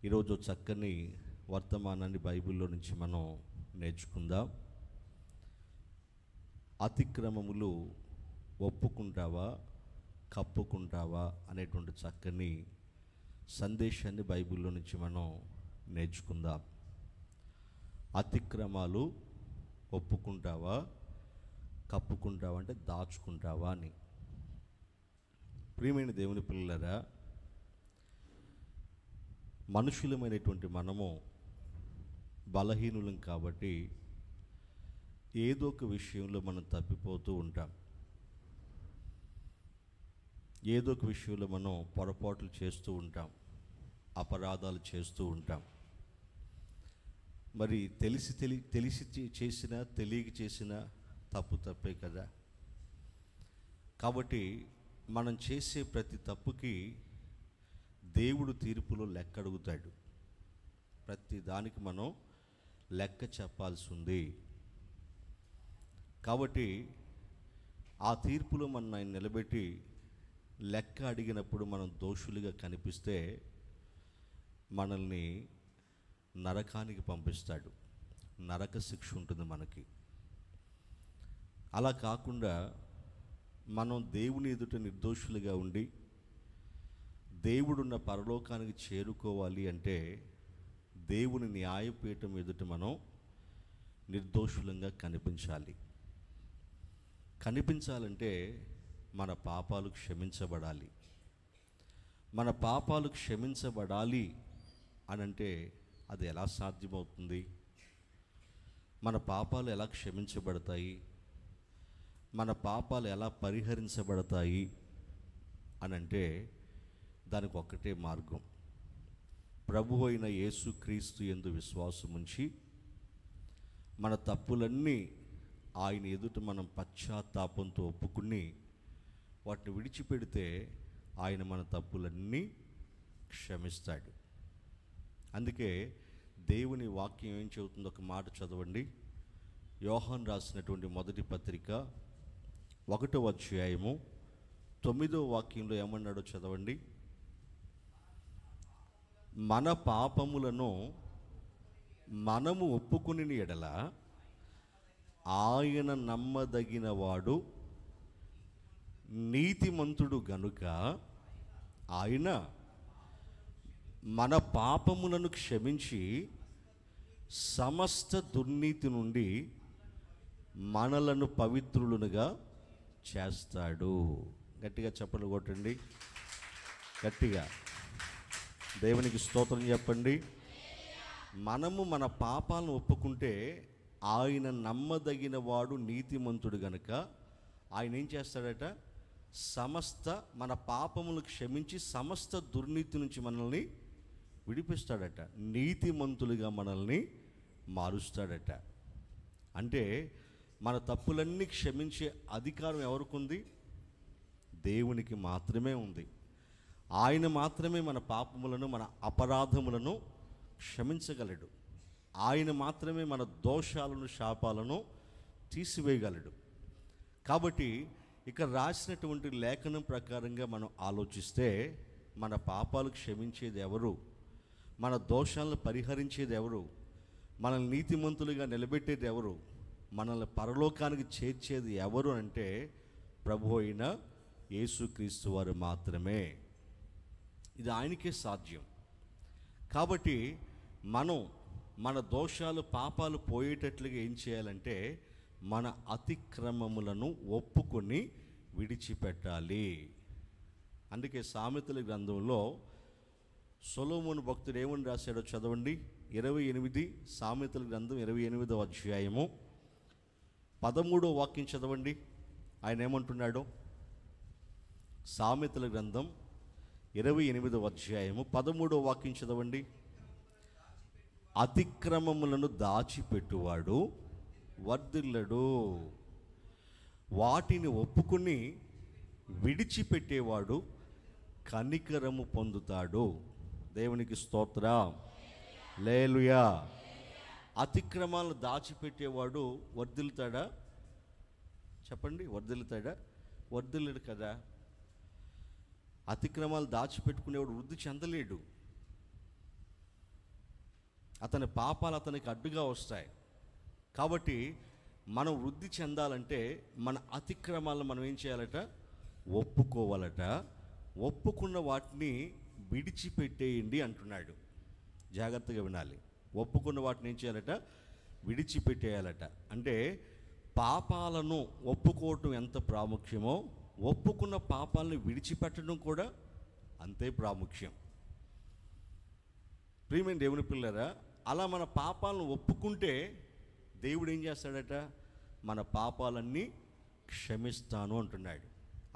ఈరోజు చక్కని వర్తమానాన్ని బైబిల్లో నుంచి మనం నేర్చుకుందాం. అతిక్రమములు ఒప్పుకుంటావా కప్పుకుంటావా అనేటువంటి చక్కని సందేశాన్ని బైబిల్లో నుంచి మనం నేర్చుకుందాం. అతిక్రమాలు ఒప్పుకుంటావా కప్పుకుంటావా అంటే దాచుకుంటావా అని. ప్రియమైన దేవుని పిల్లలారా, మనుషులమైనటువంటి మనము బలహీనులం కాబట్టి ఏదో ఒక విషయంలో మనం తప్పిపోతూ ఉంటాం. ఏదో ఒక విషయంలో మనం పొరపాట్లు చేస్తూ ఉంటాం, అపరాధాలు చేస్తూ ఉంటాం. మరి తెలిసి చేసినా తెలియక చేసినా తప్పే కదా. కాబట్టి మనం చేసే ప్రతి తప్పుకి దేవుడు తీర్పులో లెక్క అడుగుతాడు. ప్రతి దానికి మనం లెక్క చెప్పాల్సి ఉంది. కాబట్టి ఆ తీర్పులో మనం ఆయన నిలబెట్టి లెక్క అడిగినప్పుడు మనం దోషులుగా కనిపిస్తే మనల్ని నరకానికి పంపిస్తాడు. నరక శిక్ష ఉంటుంది మనకి. అలా కాకుండా మనం దేవుని ఎదుట నిర్దోషులుగా ఉండి దేవుడున్న పరలోకానికి చేరుకోవాలి అంటే దేవుని న్యాయపీఠం ఎదుట మనం నిర్దోషులంగా కనిపించాలంటే మన పాపాలు క్షమించబడాలి. మన పాపాలు క్షమించబడాలి అనంటే అది ఎలా సాధ్యమవుతుంది? మన పాపాలు ఎలా క్షమించబడతాయి? మన పాపాలు ఎలా పరిహరించబడతాయి అనంటే దానికి ఒక్కటే మార్గం. ప్రభువు అయిన యేసుక్రీస్తు యందు విశ్వాసముంచి మన తప్పులన్నీ ఆయన ఎదుట మనం పశ్చాత్తాపంతో ఒప్పుకుని వాటిని విడిచిపెడితే ఆయన మన తప్పులన్నీ క్షమిస్తాడు. అందుకే దేవుని వాక్యం ఏం చెబుతుందో ఒక మాట చదవండి. యోహాను రాసినటువంటి మొదటి పత్రిక 1వ అధ్యాయము 9వ వాక్యంలో ఏమన్నాడో చదవండి. మన పాపములను మనము ఒప్పుకుని ఎడల ఆయన నమ్మదగిన వాడు నీతిమంతుడు గనుక ఆయన మన పాపములను క్షమించి సమస్త దుర్నీతి నుండి మనలను పవిత్రులుగా చేస్తాడు. గట్టిగా చప్పట్లు కొట్టండి. గట్టిగా దేవునికి స్తోత్రం చెప్పండి. మనము మన పాపాలను ఒప్పుకుంటే ఆయన నమ్మదగిన వాడు నీతిమంతుడు గనుక ఆయన ఏం చేస్తాడట? మన పాపములు క్షమించి సమస్త దుర్నీతి నుంచి మనల్ని విడిపిస్తాడట. నీతిమంతులుగా మనల్ని మారుస్తాడట. అంటే మన తప్పులన్నీ క్షమించే అధికారం ఎవరికి ఉంది? దేవునికి మాత్రమే ఉంది. ఆయన మాత్రమే మన పాపములను మన అపరాధములను క్షమించగలడు. ఆయన మాత్రమే మన దోషాలను శాపాలను తీసివేయగలడు. కాబట్టి ఇక్కడ రాసినటువంటి లేఖనం ప్రకారంగా మనం ఆలోచిస్తే మన పాపాలు క్షమించేది ఎవరు? మన దోషాలను పరిహరించేది ఎవరు? మనల్ని నీతిమంతులుగా నిలబెట్టేది ఎవరు? మనల్ని పరలోకానికి చేర్చేది ఎవరు అంటే ప్రభు అయిన యేసుక్రీస్తు వారు మాత్రమే. ఇది ఆయనకే సాధ్యం. కాబట్టి మనం మన దోషాలు పాపాలు పోయేటట్లుగా ఏం చేయాలంటే మన అతిక్రమములను ఒప్పుకొని విడిచిపెట్టాలి. అందుకే సామెతల గ్రంథంలో సొలొమోను భక్తుడు ఏమని రాశాడో చదవండి. 28 సామెతల గ్రంథం 28వ అధ్యాయము 13వ వాక్యం చదవండి. ఆయన ఏమంటున్నాడో. సామెతల గ్రంథం 28వ అధ్యాయము 13వ వాక్యం చదవండి. అతిక్రమములను దాచిపెట్టువాడు వర్ధిల్లడు, వాటిని ఒప్పుకుని విడిచిపెట్టేవాడు కనికరము పొందుతాడు. దేవునికి స్తోత్రం. హల్లెలూయా. అతిక్రమాలను దాచిపెట్టేవాడు వర్ధిల్లుతాడా? చెప్పండి, వర్ధిల్లుతాడా? వర్ధిల్లడు కదా. అతిక్రమాలు దాచిపెట్టుకునేవాడు వృద్ధి చెందలేడు. అతని పాపాలు అతనికి అడ్డుగా వస్తాయి. కాబట్టి మనం వృద్ధి చెందాలంటే మన అతిక్రమాలను మనం ఏం చేయాలట? ఒప్పుకోవాలట. ఒప్పుకున్న వాటిని విడిచిపెట్టేయండి అంటున్నాడు. జాగ్రత్తగా వినాలి. ఒప్పుకున్న వాటిని ఏం చేయాలట? విడిచిపెట్టేయాలట. అంటే పాపాలను ఒప్పుకోవటం ఎంత ప్రాముఖ్యమో ఒప్పుకున్న పాపాలను విడిచిపెట్టడం కూడా అంతే ప్రాముఖ్యం. ప్రియమైన దేవుని పిల్లరా, అలా మన పాపాలను ఒప్పుకుంటే దేవుడు ఏం చేస్తాడట? మన పాపాలన్నీ క్షమిస్తాను అంటున్నాడు.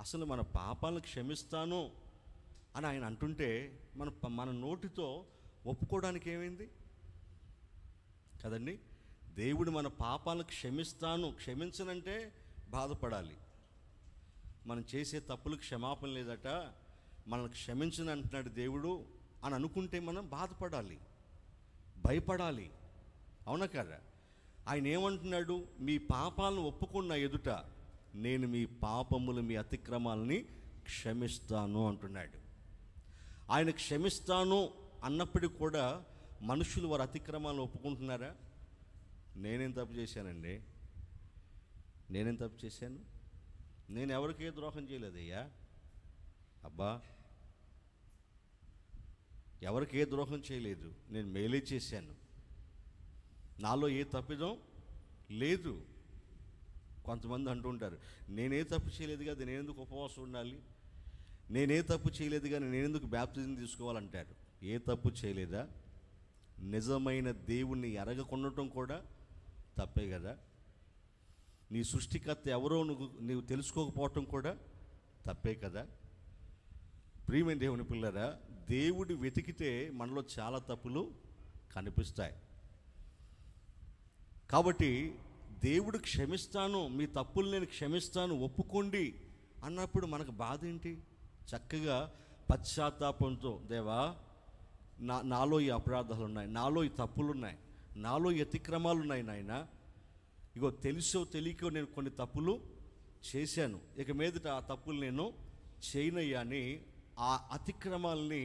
అసలు మన పాపాలను క్షమిస్తాను అని ఆయన అంటుంటే మన నోటితో ఒప్పుకోవడానికి ఏమైంది కదండి? దేవుడు మన పాపాలను క్షమించనంటే బాధపడాలి. మనం చేసే తప్పులకు క్షమాపణ లేదట, మనల్ని క్షమించను అంటున్నాడు దేవుడు అని అనుకుంటే మనం బాధపడాలి, భయపడాలి. అవునా కదా? ఆయన ఏమంటున్నాడు? మీ పాపాలను ఒప్పుకున్న ఎదుట నేను మీ పాపములు, మీ అతిక్రమాలని క్షమిస్తాను అంటున్నాడు. ఆయన క్షమిస్తాను అన్నప్పటికీ కూడా మనుషులు వారి అతిక్రమాలను ఒప్పుకుంటున్నారా? నేనేం తప్పు చేశానండి? నేనేం తప్పు చేశాను? నేను ఎవరికే ద్రోహం చేయలేదయ్యా. అబ్బా, ఎవరికి ఏ ద్రోహం చేయలేదు, నేను మేలే చేశాను, నాలో ఏ తప్పిదం లేదు. కొంతమంది అంటుంటారు, నేనే తప్పు చేయలేదు కదా నేనెందుకు ఉపవాసం ఉండాలి, నేనే తప్పు చేయలేదు కానీ నేనెందుకు బ్యాప్టిజం తీసుకోవాలంటారు. ఏ తప్పు చేయలేదా? నిజమైన దేవుణ్ణి ఎరగకుండటం కూడా తప్పే కదా. నీ సృష్టికర్త ఎవరో నువ్వు తెలుసుకోకపోవటం కూడా తప్పే కదా. ప్రియమైన దేవుని పిల్లరా, దేవుడు వెతికితే మనలో చాలా తప్పులు కనిపిస్తాయి. కాబట్టి దేవుడు క్షమిస్తాను, మీ తప్పులు నేను క్షమిస్తాను ఒప్పుకోండి అన్నప్పుడు మనకు బాధ ఏంటి? చక్కగా పశ్చాత్తాపంతో, దేవా నాలో ఈ అపరాధాలు ఉన్నాయి, నాలో ఈ తప్పులు ఉన్నాయి, నాలో ఈ అతిక్రమాలు ఉన్నాయి నాయన, ఇగో తెలుసో తెలియకో నేను కొన్ని తప్పులు చేశాను, ఇక మీదట ఆ తప్పులు నేను చేయనయ్యా అని ఆ అతిక్రమాలని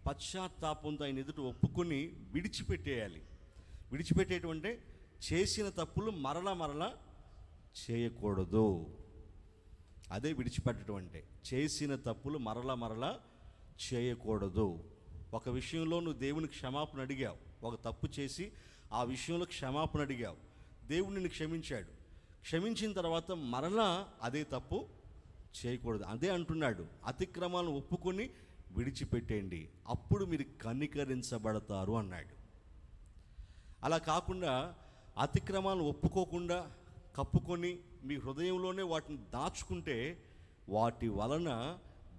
పశ్చాత్తాపంతో ఆయన ఎదుట ఒప్పుకొని విడిచిపెట్టేయాలి. విడిచిపెట్టేటువంటి చేసిన తప్పులు మరలా చేయకూడదు. అదే విడిచిపెట్టడం అంటే. చేసిన తప్పులు మరలా చేయకూడదు. ఒక విషయంలో నువ్వు దేవునికి క్షమాపణ అడిగావు, ఒక తప్పు చేసి ఆ విషయంలో క్షమాపణ అడిగావు, దేవుడు నిన్ను క్షమించాడు. క్షమించిన తర్వాత మరలా అదే తప్పు చేయకూడదు. అదే అంటున్నాడు, అతిక్రమాలను ఒప్పుకొని విడిచిపెట్టేయండి, అప్పుడు మీరు కనికరించబడతారు అన్నాడు. అలా కాకుండా అతిక్రమాలను ఒప్పుకోకుండా కప్పుకొని మీ హృదయంలోనే వాటిని దాచుకుంటే వాటి వలన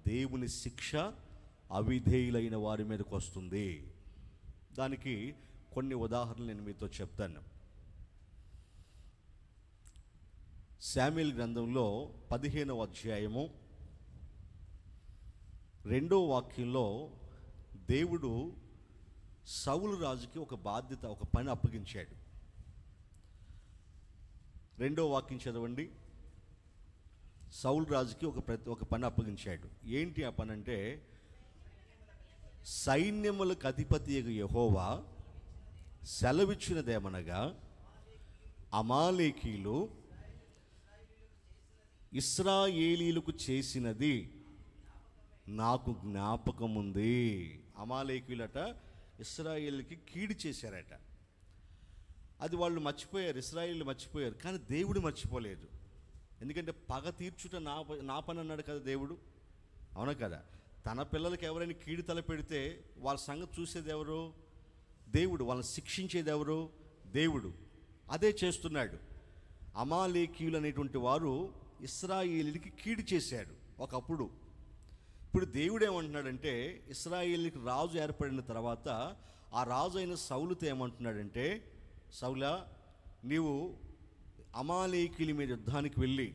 దేవుని శిక్ష అవిధేయులైన వారి మీదకి వస్తుంది. దానికి కొన్ని ఉదాహరణలు నేను మీతో చెప్తాను. శామ్యూయేలు గ్రంథంలో 15వ అధ్యాయము 2వ వాక్యంలో దేవుడు సౌలు రాజుకి ఒక బాధ్యత, ఒక పని అప్పగించాడు. 2వ వాక్యం చదవండి. సౌలు రాజుకి ఒక పని అప్పగించాడు. ఏంటి ఆ పని అంటే, సైన్యములకు అధిపతి యెహోవా సెలవిచ్చినదేమనగా, అమాలేకీలు ఇశ్రాయేలీయులకు చేసినది నాకు జ్ఞాపకం ఉంది. అమాలేకీయులట ఇశ్రాయేలుకి కీడు చేశారట. అది వాళ్ళు మర్చిపోయారు, ఇశ్రాయేలు మర్చిపోయారు, కానీ దేవుడు మర్చిపోలేదు. ఎందుకంటే పగ తీర్చుట నా పని అన్నాడు కదా దేవుడు. అవునా కదా? తన పిల్లలకి ఎవరైనా కీడు తల పెడితే వాళ్ళ సంగతి చూసేది ఎవరు? దేవుడు. వాళ్ళని శిక్షించేది ఎవరు? దేవుడు. అదే చేస్తున్నాడు. అమాలేకీయులు అనేటువంటి వారు ఇశ్రాయేలీయులకి కీడు చేశారు ఒకప్పుడు. ఇప్పుడు దేవుడు ఏమంటున్నాడంటే, ఇశ్రాయేలీయులకి రాజు ఏర్పడిన తర్వాత ఆ రాజు అయిన సౌలుతో ఏమంటున్నాడంటే, సౌలా, నీవు అమాలేకీయుల మీద యుద్ధానికి వెళ్ళి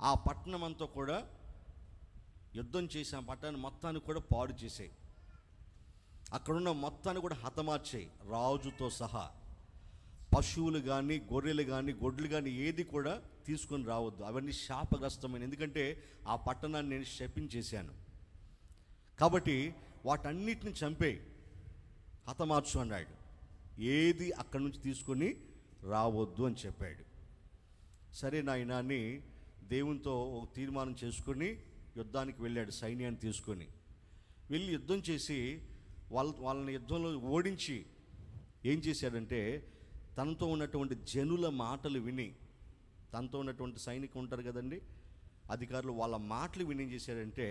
ఆ పట్టణం అంతా కూడా యుద్ధం చేసి ఆ పట్టణాన్ని మొత్తాన్ని కూడా పాడు చేసాయి, అక్కడున్న మొత్తాన్ని కూడా హతమార్చాయి, రాజుతో సహా. పశువులు కానీ, గొర్రెలు కానీ, గొడ్లు కానీ ఏది కూడా తీసుకొని రావద్దు, అవన్నీ శాపగ్రస్తమైన, ఎందుకంటే ఆ పట్టణాన్ని నేను శపించేశాను. కాబట్టి వాటన్నిటిని చంపేయి, హతమార్చు అన్నాడు. ఏది అక్కడి నుంచి తీసుకొని రావద్దు అని చెప్పాడు. సరే నాయనా అని దేవునితో ఒక తీర్మానం చేసుకొని యుద్ధానికి వెళ్ళాడు. సైన్యాన్ని తీసుకొని వెళ్ళి యుద్ధం చేసి వాళ్ళని యుద్ధంలో ఓడించి ఏం చేశాడంటే, తనతో ఉన్నటువంటి జనుల మాటలు విని, తనతో ఉన్నటువంటి సైనికులు ఉంటారు కదండి, అధికారులు, వాళ్ళ మాటలు విని ఏం చేశాడంటే,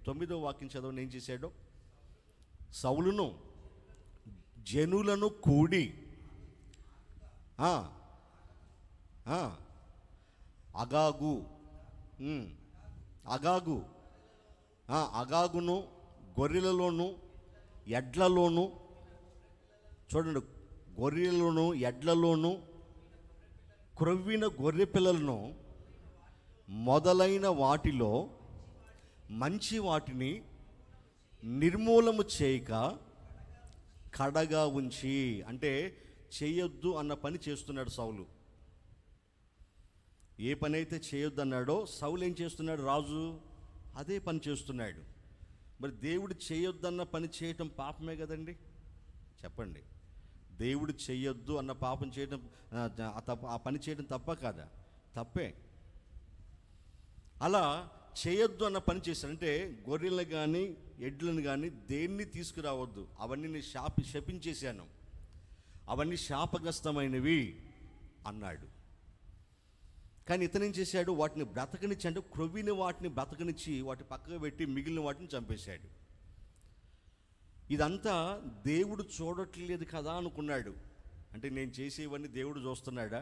9వ వాక్యం చదవని ఏం చేశాడు, సౌలును జనులను కూడి అగాగును గొర్రెలలోను ఎడ్లలోను, చూడండి, గొర్రెలలోను ఎడ్లలోను క్రొవ్విన గొర్రె పిల్లలను మొదలైన వాటిలో మంచి వాటిని నిర్మూలము చేయక కడగా ఉంచి, అంటే చేయొద్దు అన్న పని చేస్తున్నాడు సౌలు. ఏ పని అయితే చేయొద్దు అన్నాడో సౌలు ఏం చేస్తున్నాడు, రాజు అదే పని చేస్తున్నాడు. మరి దేవుడు చేయొద్దన్న పని చేయటం పాపమే కదండి, చెప్పండి. దేవుడు చెయ్యొద్దు అన్న పాపం చేయడం, ఆ పని చేయడం తప్ప కాదా? తప్పే. అలా చేయొద్దు అన్న పని చేశానంటే గొర్రెలను కానీ ఎడ్లను కానీ దేన్ని తీసుకురావద్దు, అవన్నీ నేను శపించేశాను, అవన్నీ శాపగ్రస్తమైనవి అన్నాడు. కానీ ఇతనేం చేశాడు, వాటిని బ్రతకనిచ్చి, అంటే క్రొవ్విన వాటిని బ్రతకనిచ్చి వాటి పక్కకు పెట్టి మిగిలిన వాటిని చంపేశాడు. ఇదంతా దేవుడు చూడట్లేదు కదా అనుకున్నాడు. అంటే నేను చేసేవన్నీ దేవుడు చూస్తున్నాడా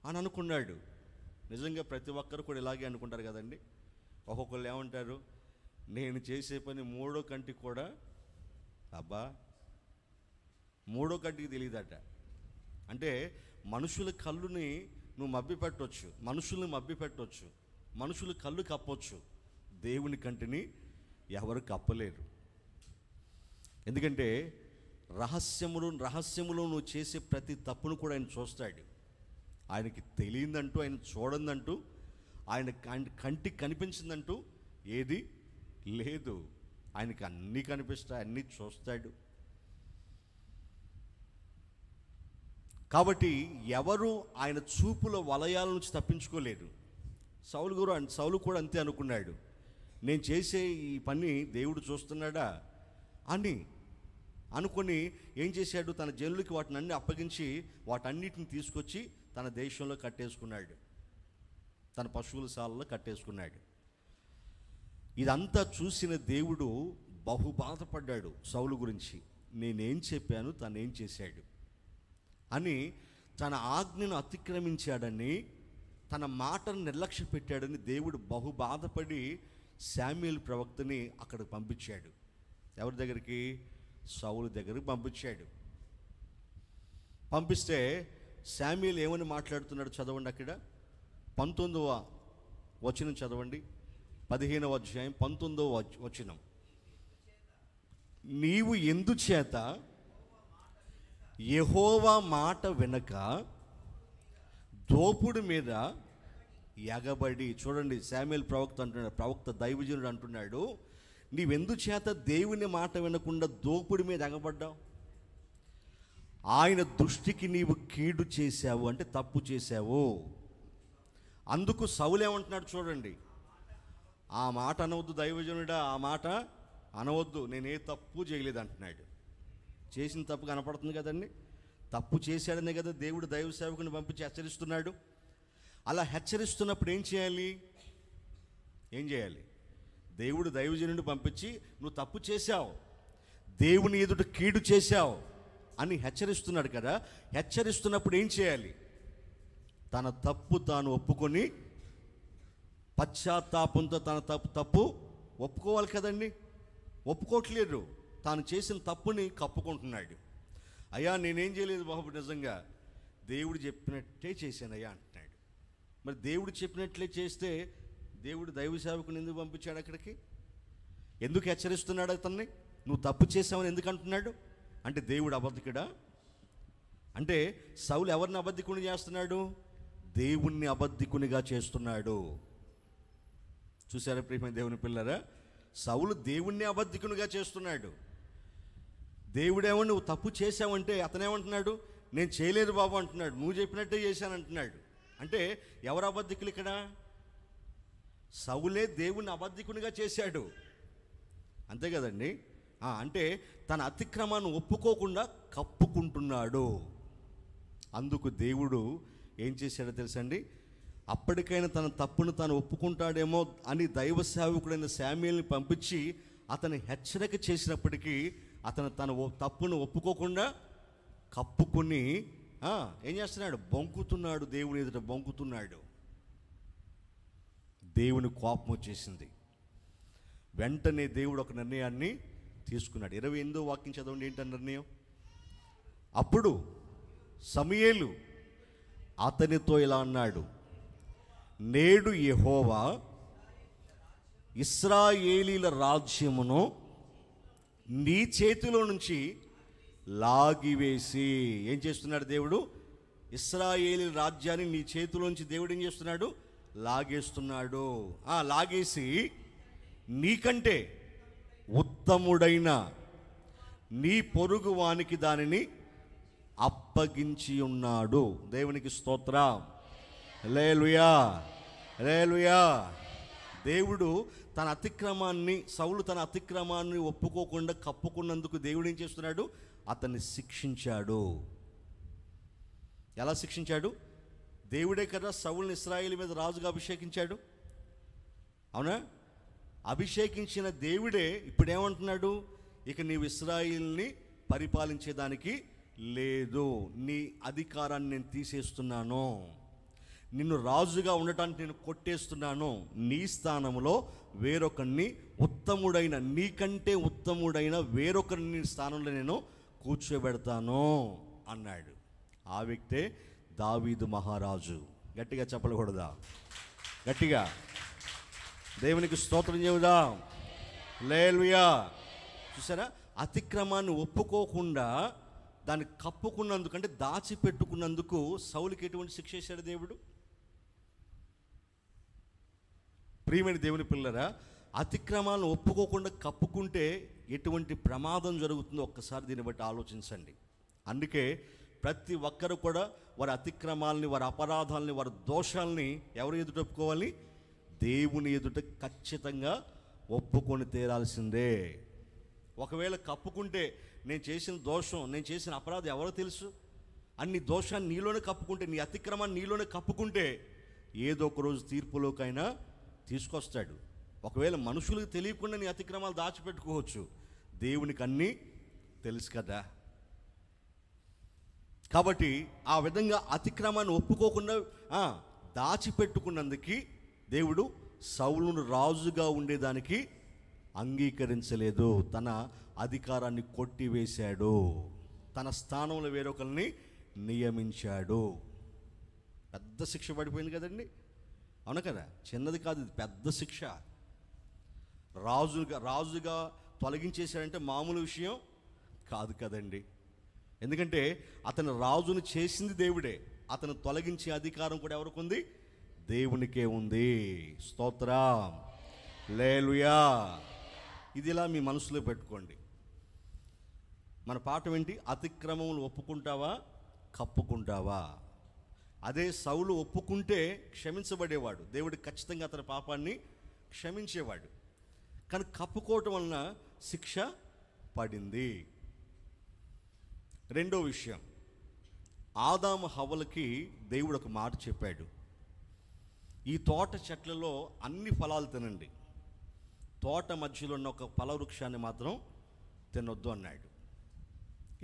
అని అనుకున్నాడు. నిజంగా ప్రతి ఒక్కరు కూడా ఇలాగే అనుకుంటారు కదండి. ఒక్కొక్కరు ఏమంటారు, నేను చేసే పని మూడో కంటికి కూడా, అబ్బా మూడో కంటికి తెలియదట. అంటే మనుషుల కళ్ళుని నువ్వు మభ్యపెట్టవచ్చు, మనుషుల్ని మభ్యపెట్టవచ్చు, మనుషుల కళ్ళు కప్పవచ్చు, దేవుని కంటిని ఎవరు కప్పలేరు. ఎందుకంటే రహస్యములో నువ్వు చేసే ప్రతి తప్పును కూడా ఆయన చూస్తాడు. ఆయనకి తెలియదంటూ, ఆయన చూడందంటూ, ఆయన కంటికి కనిపించిందంటూ ఏది లేదు. ఆయనకి అన్నీ కనిపిస్తాయి, అన్నీ చూస్తాడు. కాబట్టి ఎవరు ఆయన చూపుల వలయాల నుంచి తప్పించుకోలేరు. సౌలు కూడా అంతే అనుకున్నాడు, నేను చేసే ఈ పని దేవుడు చూస్తున్నాడా అని అనుకొని ఏం చేశాడు, తన జనులకి వాటిని అన్ని అప్పగించి వాటన్నిటిని తీసుకొచ్చి తన దేశంలో కట్టేసుకున్నాడు, తన పశువుల శాలలో కట్టేసుకున్నాడు. ఇదంతా చూసిన దేవుడు బహు బాధపడ్డాడు సౌలు గురించి. నేనేం చెప్పాను, తనేం చేశాడు అని, తన ఆజ్ఞను అతిక్రమించాడని, తన మాటను నిర్లక్ష్య పెట్టాడని దేవుడు బహు బాధపడి శామ్యూయేలు ప్రవక్తని అక్కడికి పంపించాడు. ఎవరి దగ్గరికి? సౌలు దగ్గరికి పంపించాడు. పంపిస్తే శామ్యూయేలు ఏమని మాట్లాడుతున్నాడు చదవండి. అక్కడ 19వ వచనం చదవండి, 15వ అధ్యాయం 19వ వచనం. నీవు ఎందుచేత యెహోవా మాట వినక దోపుడు మీద ఎగబడి, చూడండి శామ్యూయేలు ప్రవక్త అంటున్నాడు, ప్రవక్త దైవజనుడు అంటున్నాడు, నీవెందుచేత దేవుని మాట వినకుండా దోపుడి మీద ఎగబడ్డావు? ఆయన దృష్టికి నీవు కీడు చేశావు, అంటే తప్పు చేశావు. అందుకు సౌలు ఏమంటున్నాడు చూడండి, ఆ మాట అనవద్దు దైవజనుడా, ఆ మాట అనవద్దు, నేనే తప్పు చేయలేదు అంటున్నాడు. చేసిన తప్పు కనపడుతుంది కదండి, తప్పు చేశాడనే కదా దేవుడు దైవ సేవకుని పంపించి హెచ్చరిస్తున్నాడు. అలా హెచ్చరిస్తున్నప్పుడు ఏం చేయాలి? దేవుడు దైవజనుడిని పంపించి నువ్వు తప్పు చేశావు, దేవుని ఎదుట కీడు చేశావు అని హెచ్చరిస్తున్నాడు కదా. హెచ్చరిస్తున్నప్పుడు ఏం చేయాలి? తన తప్పు తాను ఒప్పుకొని పశ్చాత్తాపంతో తన తప్పు ఒప్పుకోవాలి కదండి. ఒప్పుకోవట్లేదు, తాను చేసిన తప్పుని కప్పుకుంటున్నాడు. అయ్యా నేనేం చేయలేదు బాబు, నిజంగా దేవుడు చెప్పినట్టే చేశానయ్యా అంటున్నాడు. మరి దేవుడు చెప్పినట్లే చేస్తే దేవుడు దైవ సేవకుని ఎందుకు పంపించాడు అక్కడికి? ఎందుకు హెచ్చరిస్తున్నాడు అతన్ని? నువ్వు తప్పు చేసావని ఎందుకు అంటున్నాడు? అంటే దేవుడు అబద్ధికుడా? అంటే సౌలు ఎవరిని అబద్ధికుని చేస్తున్నాడు? దేవుణ్ణి అబద్ధికునిగా చేస్తున్నాడు. చూసారా ప్రియమైన దేవుని పిల్లరా, సౌలు దేవుణ్ణి అబద్ధికునిగా చేస్తున్నాడు. దేవుడేమో నువ్వు తప్పు చేసావంటే అతనేమంటున్నాడు, నేను చేయలేదు బాబు అంటున్నాడు, నువ్వు చెప్పినట్టే చేశానంటున్నాడు. అంటే ఎవరు అబద్ధికులు ఇక్కడ? సౌలే దేవుణ్ణి అబద్ధికునిగా చేశాడు, అంతే కదండి. అంటే తన అతిక్రమాన్ని ఒప్పుకోకుండా కప్పుకుంటున్నాడు. అందుకు దేవుడు ఏం చేశాడో తెలుసండి, అప్పటికైనా తన తప్పును తాను ఒప్పుకుంటాడేమో అని దైవ సేవకుడైన శామ్యూయల్ని పంపించి అతని హెచ్చరిక చేసినప్పటికీ అతను తన తప్పును ఒప్పుకోకుండా కప్పుకొని ఏం చేస్తున్నాడు, బొంకుతున్నాడు, దేవుని ఎదుట బొంకుతున్నాడు. దేవుని కోపం వచ్చేసింది. వెంటనే దేవుడు ఒక నిర్ణయాన్ని తీసుకున్నాడు. 28వ వాక్యం చదవండి, ఏంటన్న నిర్ణయం? అప్పుడు సమూయేలు అతనితో ఇలా అన్నాడు, నేడు యెహోవా ఇశ్రాయేలీల రాజ్యమును నీ చేతిలో నుంచి లాగివేసి, ఏం చేస్తున్నాడు దేవుడు? ఇశ్రాయేలీల రాజ్యాన్ని నీ చేతిలోంచి దేవుడు ఏం చేస్తున్నాడు? లాగేస్తున్నాడు. లాగేసి నీకంటే ఉత్తముడైన నీ పొరుగు వానికి దానిని అప్పగించి ఉన్నాడు. దేవునికి స్తోత్రం. హల్లెలూయా, హల్లెలూయా. దేవుడు తన అతిక్రమాన్ని, సౌలు తన అతిక్రమాన్ని ఒప్పుకోకుండా కప్పుకున్నందుకు దేవుడు ఏం చేస్తున్నాడు? అతన్ని శిక్షించాడు. ఎలా శిక్షించాడు? దేవుడే కదా సౌలుని ఇశ్రాయేలు మీద రాజుగా అభిషేకించాడు, అవునా? అభిషేకించిన దేవుడే ఇప్పుడు ఏమంటున్నాడు? ఇక నీవు ఇశ్రాయేలుని పరిపాలించేదానికి లేదు, నీ అధికారాన్ని నేను తీసేస్తున్నాను, నిన్ను రాజుగా ఉండటానికి నేను కొట్టేస్తున్నాను, నీ స్థానంలో వేరొకరిని, ఉత్తముడైన, నీకంటే ఉత్తముడైన వేరొకరిని స్థానంలో నేను కూర్చోబెడతాను అన్నాడు. ఆ వ్యక్తే దావీదు మహారాజు. గట్టిగా చెప్పకూడదా? గట్టిగా దేవునికి స్తోత్రం చెబుదా. హల్లెలూయా. చూసారా, అతిక్రమాన్ని ఒప్పుకోకుండా దాన్ని కప్పుకున్నందుకు, అంటే దాచిపెట్టుకున్నందుకు సౌలుకి ఎటువంటి శిక్ష చేశాడు దేవుడు? ప్రియమైన దేవుని పిల్లరా, అతిక్రమాలను ఒప్పుకోకుండా కప్పుకుంటే ఎటువంటి ప్రమాదం జరుగుతుందో ఒక్కసారి దీన్ని బట్టి ఆలోచించండి. అందుకే ప్రతి ఒక్కరు కూడా వారి అతిక్రమాలని, వారి అపరాధాలని, వారి దోషాలని ఎవరు ఎదుట ఒప్పుకోవాలి? దేవుని ఎదుట ఖచ్చితంగా ఒప్పుకొని తీరాల్సిందే. ఒకవేళ కప్పుకుంటే నేను చేసిన దోషం, నేను చేసిన అపరాధం ఎవరో తెలుసు అన్ని దోషాన్ని నీలోనే కప్పుకుంటే, నీ అతిక్రమాన్ని నీలోనే కప్పుకుంటే ఏదో ఒక రోజు తీర్పులోకైనా తీసుకొస్తాడు. ఒకవేళ మనుషులకు తెలియకుండా నీ అతిక్రమాలు దాచిపెట్టుకోవచ్చు, దేవునికి అన్నీ తెలుసు కదా. కాబట్టి ఆ విధంగా అతిక్రమాన్ని ఒప్పుకోకుండా దాచిపెట్టుకున్నందుకు దేవుడు సౌలును రాజుగా ఉండేదానికి అంగీకరించలేదు, తన అధికారాన్ని కొట్టివేశాడు, తన స్థానంలో వేరొకరిని నియమించాడు. పెద్ద శిక్ష పడిపోయింది కదండి, అవును కదా? చిన్నది కాదు, ఇది పెద్ద శిక్ష. రాజుగా తొలగించేశాడంటే మామూలు విషయం కాదు కదండి. ఎందుకంటే అతను రాజును చేసింది దేవుడే, అతను తొలగించే అధికారం కూడా ఎవరికి ఉంది? దేవునికే ఉంది. స్తోత్రం, హల్లెలూయా. ఇది ఇలా మీ మనసులో పెట్టుకోండి. మన పాఠం ఏంటి? అతిక్రమములు ఒప్పుకుంటావా, కప్పుకుంటావా? అదే సౌలు ఒప్పుకుంటే క్షమించబడేవాడు, దేవుడు ఖచ్చితంగా అతని పాపాన్ని క్షమించేవాడు. కానీ కప్పుకోవటం వలన శిక్ష పడింది. రెండో విషయం, ఆదాము హవ్వలకి దేవుడు ఒక మాట చెప్పాడు, ఈ తోట చెట్లలో అన్ని ఫలాలు తినండి, తోట మధ్యలో ఉన్న ఒక ఫలవృక్షాన్ని మాత్రం తినొద్దు అన్నాడు.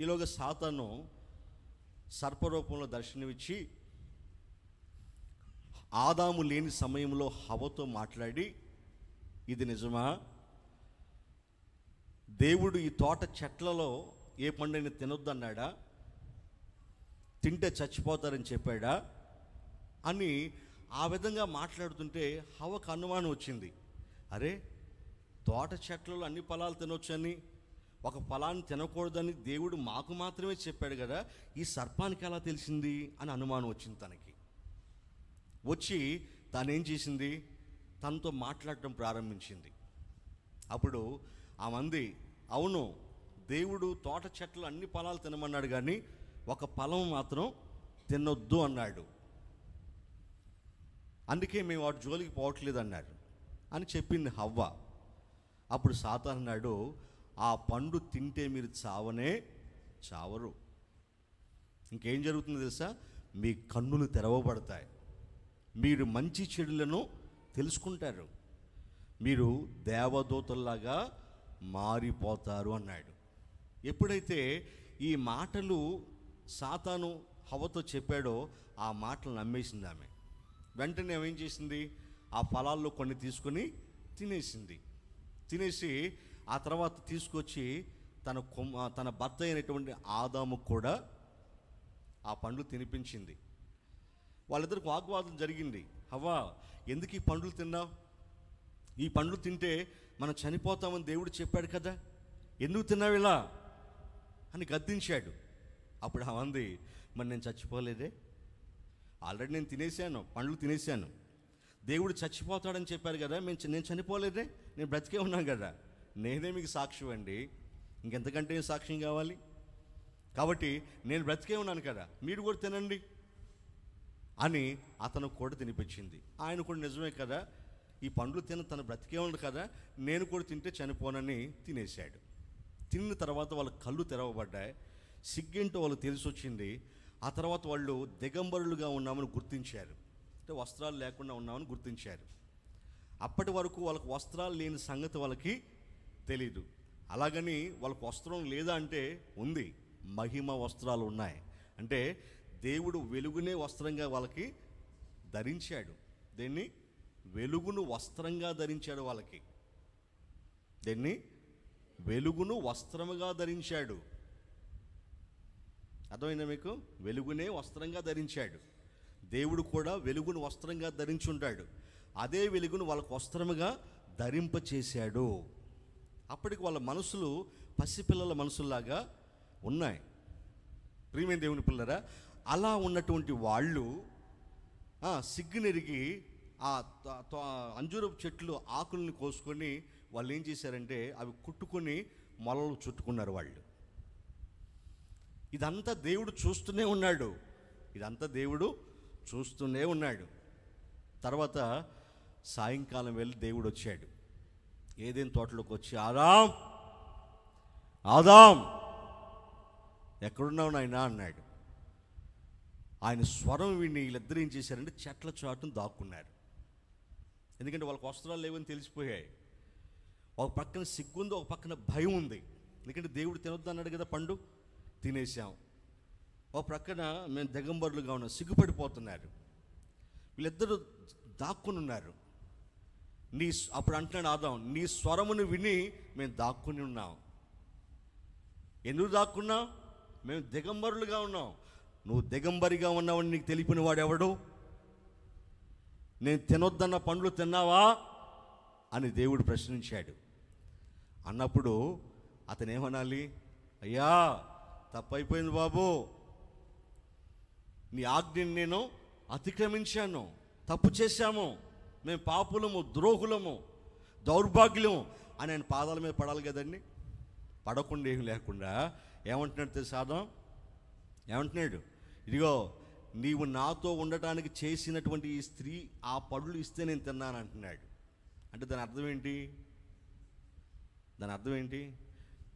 ఈలోగా సాతాను సర్పరూపంలో దర్శనమిచ్చి ఆదాము లేని సమయంలో హవ్వతో మాట్లాడి, ఇది నిజమా? దేవుడు ఈ తోట చెట్లలో ఏ పండుని తినొద్దు అన్నాడా? తింటే చచ్చిపోతారని చెప్పాడా అని ఆ విధంగా మాట్లాడుతుంటే హవ్వకు అనుమానం వచ్చింది. అరే, తోట చెట్లలో అన్ని ఫలాలు తినొచ్చని, ఒక ఫలాన్ని తినకూడదని దేవుడు మాకు మాత్రమే చెప్పాడు కదా, ఈ సర్పానికి ఎలా తెలిసింది అని అనుమానం వచ్చింది తనకి. వచ్చి తానేం చేసింది? తనతో మాట్లాడటం ప్రారంభించింది. అప్పుడు ఆ మంది, అవును, దేవుడు తోట చెట్లు అన్ని ఫలాలు తినమన్నాడు, కానీ ఒక ఫలం మాత్రం తినొద్దు అన్నాడు. అందుకే మేము వాటి జోలికి పోవట్లేదు అన్నారు అని చెప్పింది హవ్వ. అప్పుడు సాతాను అన్నాడు, ఆ పండు తింటే మీరు చావనే చావరు. ఇంకేం జరుగుతుందో తెలుసా? మీ కన్నులు తెరవబడతాయి, మీరు మంచి చెడులను తెలుసుకుంటారు, మీరు దేవదూతల్లాగా మారిపోతారు అన్నాడు. ఎప్పుడైతే ఈ మాటలు సాతాను హవ్వతో చెప్పాడో ఆ మాటలు నమ్మేసింది ఆమె. వెంటనే ఏం చేసింది? ఆ ఫలాల్లో కొన్ని తీసుకొని తినేసి ఆ తర్వాత తీసుకొచ్చి తన భర్త అయినటువంటి ఆదాముకు కూడా ఆ పండ్లు తినిపించింది. వాళ్ళిద్దరికి వాగ్వాదం జరిగింది. హవ్వ, ఎందుకు ఈ పండ్లు తిన్నావు? ఈ పండ్లు తింటే మనం చనిపోతామని దేవుడు చెప్పాడు కదా, ఎందుకు తిన్నావు ఇలా అని గద్దించాడు. అప్పుడు అవంది, మరి నేను చచ్చిపోలేదే, ఆల్రెడీ నేను తినేశాను, పండ్లు తినేశాను. దేవుడు చచ్చిపోతాడని చెప్పారు కదా, నేను చనిపోలేదే, నేను బ్రతికే ఉన్నాను కదా, నేనే మీకు సాక్ష్యం అండి, ఇంకెంతకంటే ఏం సాక్ష్యం కావాలి? కాబట్టి నేను బ్రతికే ఉన్నాను కదా, మీరు కూడా తినండి అని అతను కూడా తినిపించింది. ఆయన కూడా నిజమే కదా, ఈ పండ్లు తను బ్రతికే ఉన్నాడు కదా, నేను కూడా తింటే చనిపోనని తినేశాడు. తిన్న తర్వాత వాళ్ళ కళ్ళు తెరవబడ్డాయి, సిగ్గేంటో వాళ్ళకి తెలిసి వచ్చింది. ఆ తర్వాత వాళ్ళు దిగంబరులుగా ఉన్నామని గుర్తించారు, అంటే వస్త్రాలు లేకుండా ఉన్నామని గుర్తించారు. అప్పటి వరకు వాళ్ళకు వస్త్రాలు లేని సంగతి వాళ్ళకి తెలీదు. అలాగని వాళ్ళకు వస్త్రం లేదా అంటే ఉంది, మహిమ వస్త్రాలు ఉన్నాయి. అంటే దేవుడు వెలుగునే వస్త్రంగా వాళ్ళకి ధరించాడు. దేన్ని? వెలుగును వస్త్రంగా ధరించాడు వాళ్ళకి. దేన్ని? వెలుగును వస్త్రముగా ధరించాడు. అర్థమైందా మీకు? వెలుగునే వస్త్రంగా ధరించాడు. దేవుడు కూడా వెలుగును వస్త్రంగా ధరించుంటాడు. అదే వెలుగును వాళ్ళకు వస్త్రముగా ధరింపచేశాడు. అప్పటికి వాళ్ళ మనసులు పసిపిల్లల మనసుల్లాగా ఉన్నాయి. ప్రియమైన దేవుని పిల్లరా, అలా ఉన్నటువంటి వాళ్ళు సిగ్గునెరిగి ఆ అంజూరపు చెట్లు ఆకుల్ని కోసుకొని వాళ్ళు ఏం చేశారంటే అవి కుట్టుకొని మొలలు చుట్టుకున్నారు వాళ్ళు. ఇదంతా దేవుడు చూస్తూనే ఉన్నాడు. తర్వాత సాయంకాలం వెళ్ళి దేవుడు వచ్చాడు, ఏదైనా తోటలోకి వచ్చి, ఆదాం ఎక్కడున్నావు నాయనా అన్నాడు. ఆయన స్వరం విని వీళ్ళిద్దరూ ఏం చేశారంటే చెట్ల చాటును దాక్కున్నారు. ఎందుకంటే వాళ్ళకి వస్త్రాలు లేవని తెలిసిపోయాయి. ఒక పక్కన సిగ్గుంది, ఒక పక్కన భయం ఉంది. ఎందుకంటే దేవుడు తినొద్దు అన్నాడు కదా, పండు తినేసాం. ఒక ప్రక్కన మేము దిగంబరులుగా ఉన్నాం, సిగ్గుపడిపోతున్నారు. వీళ్ళిద్దరూ దాక్కుని ఉన్నారు. అప్పుడు అంటున్నాడు ఆదాం, నీ స్వరమును విని మేము దాక్కుని ఉన్నాం. ఎందుకు దాక్కున్నాం? మేము దిగంబరులుగా ఉన్నాం. నువ్వు దిగంబరిగా ఉన్నావని నీకు తెలిపిన వాడు ఎవడు? నేను తినొద్దన్న పండ్లు తిన్నావా అని దేవుడు ప్రశ్నించాడు. అన్నప్పుడు అతను ఏమనాలి? అయ్యా, తప్పైపోయింది బాబు, నీ ఆజ్ఞని నేను అతిక్రమించాను, తప్పు చేశాము, మేము పాపులము, ద్రోహులము, దౌర్భాగ్యము అని ఆయన పాదాల మీద పడాలి కదండి. పడకుండా ఏమి లేకుండా ఏమంటున్నాడు తెలుసా? ఏమంటున్నాడు? ఇదిగో, నీవు నాతో ఉండటానికి చేసినటువంటి ఈ స్త్రీ ఆ పళ్ళు ఇస్తే నేను తిన్నాను అంటున్నాడు. అంటే దాని అర్థం ఏంటి?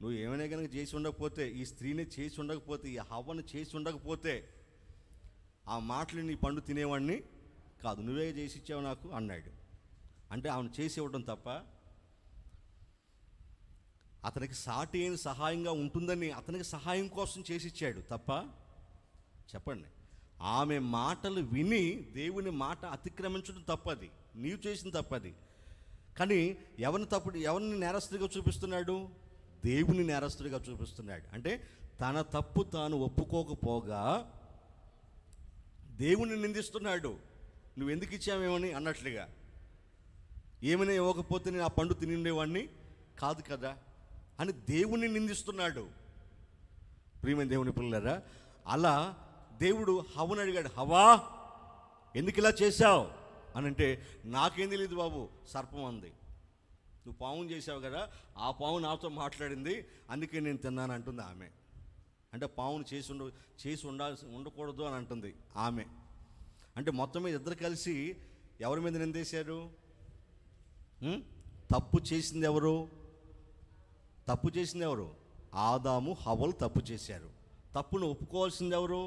నువ్వు ఏమైనా కనుక చేసి ఉండకపోతే, ఈ స్త్రీని చేసి ఉండకపోతే, ఈ హవ్వను చేసి ఉండకపోతే ఆ మాటలు నీ పండు తినేవాడిని కాదు, నువ్వే చేసి ఇచ్చావు నాకు అన్నాడు. అంటే ఆమెను చేసి ఇవ్వడం తప్ప, అతనికి సాటి అయిన సహాయంగా ఉంటుందని అతనికి సహాయం కోసం చేసి ఇచ్చాడు తప్ప? చెప్పండి. ఆమె మాటలు విని దేవుని మాట అతిక్రమించడం తప్పది, నీవు చేసిన తప్పది. కానీ ఎవరిని నేరస్తుడిగా చూపిస్తున్నాడు? దేవుని నేరస్తుడిగా చూపిస్తున్నాడు. అంటే తన తప్పు తాను ఒప్పుకోకపోగా దేవుని నిందిస్తున్నాడు. నువ్వు ఎందుకు ఇచ్చావేమని అన్నట్లుగా. ఏమైనా ఇవ్వకపోతే నేను ఆ పండు తిని ఉండేవాడిని కాదు కదా అని దేవుని నిందిస్తున్నాడు. ప్రియమైన దేవుని పిల్లలారా, అలా దేవుడు హవ్వను అడిగాడు, హవ్వా ఎందుకు ఇలా చేశావు అని. అంటే నాకేం తెలియదు బాబు, సర్పం అంది. నువ్వు పావును చేసావు కదా, ఆ పాము నాతో మాట్లాడింది, అందుకే నేను తిన్నాను అంటుంది ఆమె. అంటే పావును చేసి ఉండకూడదు అని అంటుంది ఆమె. అంటే మొత్తం మీద ఇద్దరు కలిసి ఎవరి మీద నిందేశారు? తప్పు చేసింది ఎవరు? ఆదాము హవ్వలు తప్పు చేశారు. తప్పును ఒప్పుకోవాల్సింది ఎవరు?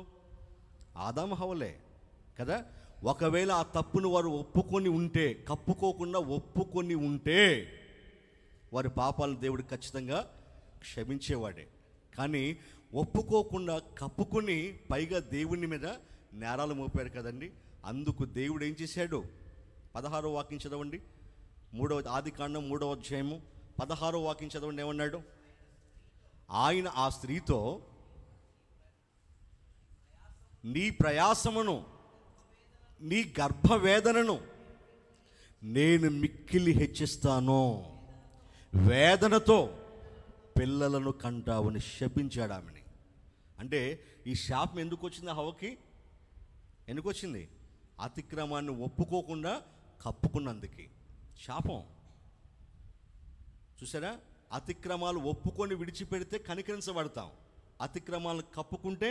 ఆదాము హవ్వలే కదా. ఒకవేళ ఆ తప్పును వారు ఒప్పుకొని ఉంటే, కప్పుకోకుండా ఒప్పుకొని ఉంటే, వారి పాపాలను దేవుడు ఖచ్చితంగా క్షమించేవాడే. కానీ ఒప్పుకోకుండా కప్పుకొని పైగా దేవుని మీద నేరాలు మోపారు కదండి. అందుకు దేవుడు ఏం చేశాడు? 16వ వాక్యం చదవండి. ఆదికాండం 3వ అధ్యాయము 16వ వాక్యం చదవండి. ఏమన్నాడు? ఆయన ఆ స్త్రీతో, నీ ప్రయాసమును, నీ గర్భవేదనను నేను మిక్కిలి హెచ్చిస్తాను, వేదనతో పిల్లలను కంటావని శపించాడు ఆమెని. అంటే ఈ శాపం ఎందుకు వచ్చింది హవ్వకి? ఎందుకు వచ్చింది? అతిక్రమాన్ని ఒప్పుకోకుండా కప్పుకున్నందుకు శాపం. చూసారా? అతిక్రమాలు ఒప్పుకొని విడిచిపెడితే కనికరించబడతాం, అతిక్రమాలను కప్పుకుంటే